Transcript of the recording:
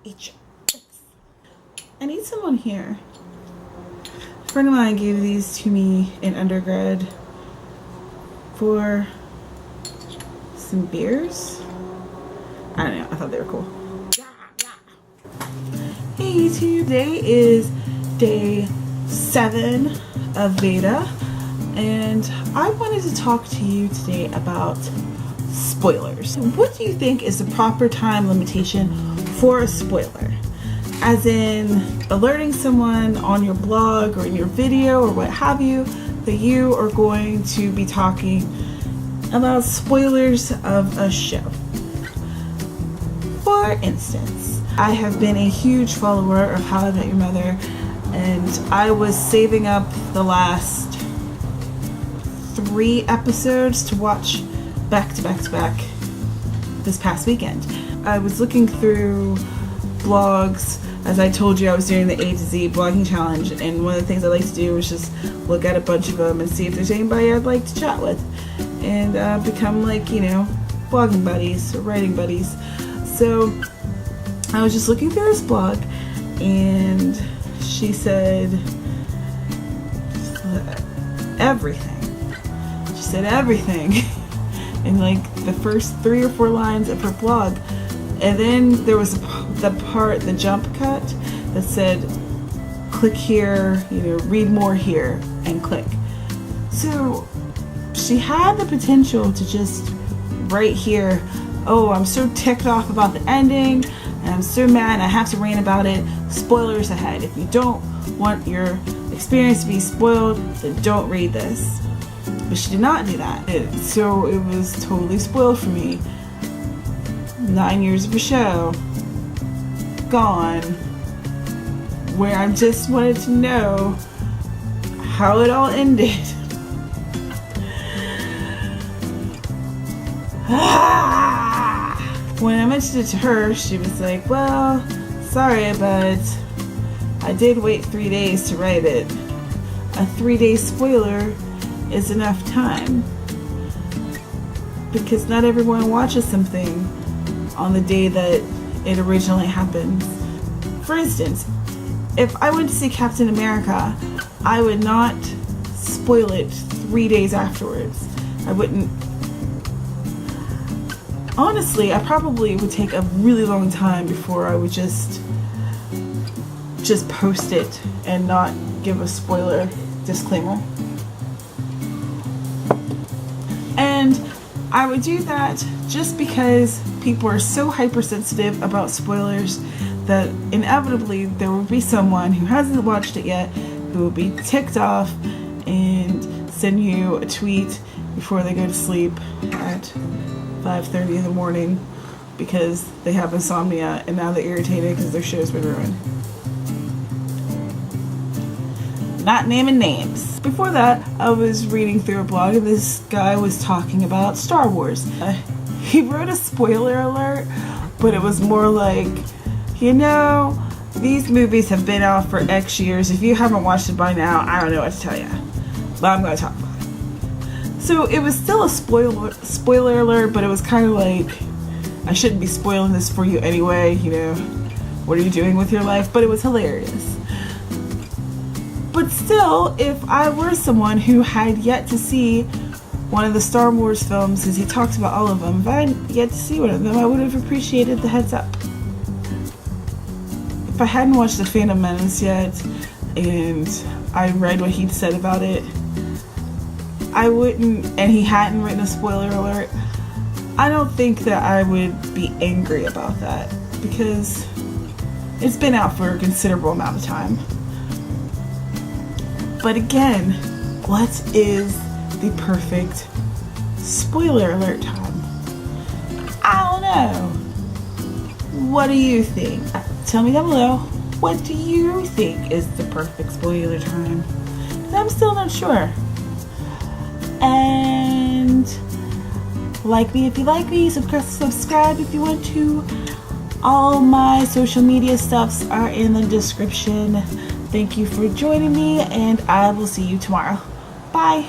Eat your. I need someone here. A friend of mine gave these to me in undergrad for some beers. I don't know, I thought they were cool. Hey YouTube, today is day 7 of beta, and I wanted to talk to you today about spoilers. What do you think is the proper time limitation for a spoiler? As in alerting someone on your blog or in your video or what have you that you are going to be talking about spoilers of a show. For instance, I have been a huge follower of How I Met Your Mother, and I was saving up the last 3 episodes to watch back to back to back this past weekend. I was looking through blogs. As I told you, I was doing the A to Z blogging challenge, and one of the things I like to do is just look at a bunch of them and see if there's anybody I'd like to chat with and become, like, you know, blogging buddies or writing buddies. So I was just looking through this blog, and she said everything. She said everything in like the first 3 or 4 lines of her blog. And then there was the jump cut that said, click here, you know, read more here, and click. So she had the potential to just write here, oh, I'm so ticked off about the ending, and I'm so mad, I have to rant about it. Spoilers ahead. If you don't want your experience to be spoiled, then don't read this. But she did not do that. So it was totally spoiled for me. 9 years of a show gone, where I just wanted to know how it all ended. When I mentioned it to her, she was like, well, sorry, but I did wait 3 days to write it. A 3-day spoiler is enough time, because not everyone watches something on the day that it originally happens. For instance, if I went to see Captain America, I would not spoil it 3 days afterwards. I wouldn't. Honestly, I probably would take a really long time before I would just post it and not give a spoiler disclaimer. And I would do that just because people are so hypersensitive about spoilers that inevitably there will be someone who hasn't watched it yet who will be ticked off and send you a tweet before they go to sleep at 5:30 in the morning because they have insomnia and now they're irritated because their show's been ruined. Not naming names. Before that, I was reading through a blog and this guy was talking about Star Wars. He wrote a spoiler alert, but it was more like, you know, these movies have been out for X years. If you haven't watched it by now, I don't know what to tell you, but I'm going to talk about it. So it was still a spoiler alert, but it was kind of like, I shouldn't be spoiling this for you anyway, you know, what are you doing with your life? But it was hilarious. But still, if I were someone who had yet to see one of the Star Wars films, as he talks about all of them, if I had yet to see one of them, I would have appreciated the heads up. If I hadn't watched The Phantom Menace yet, and I read what he'd said about it, I wouldn't, and he hadn't written a spoiler alert, I don't think that I would be angry about that, because it's been out for a considerable amount of time. But again, what is the perfect spoiler alert time? I don't know. What do you think? Tell me down below, what do you think is the perfect spoiler time? I'm still not sure. And like me if you like me, subscribe if you want to. All my social media stuffs are in the description. Thank you for joining me, and I will see you tomorrow. Bye.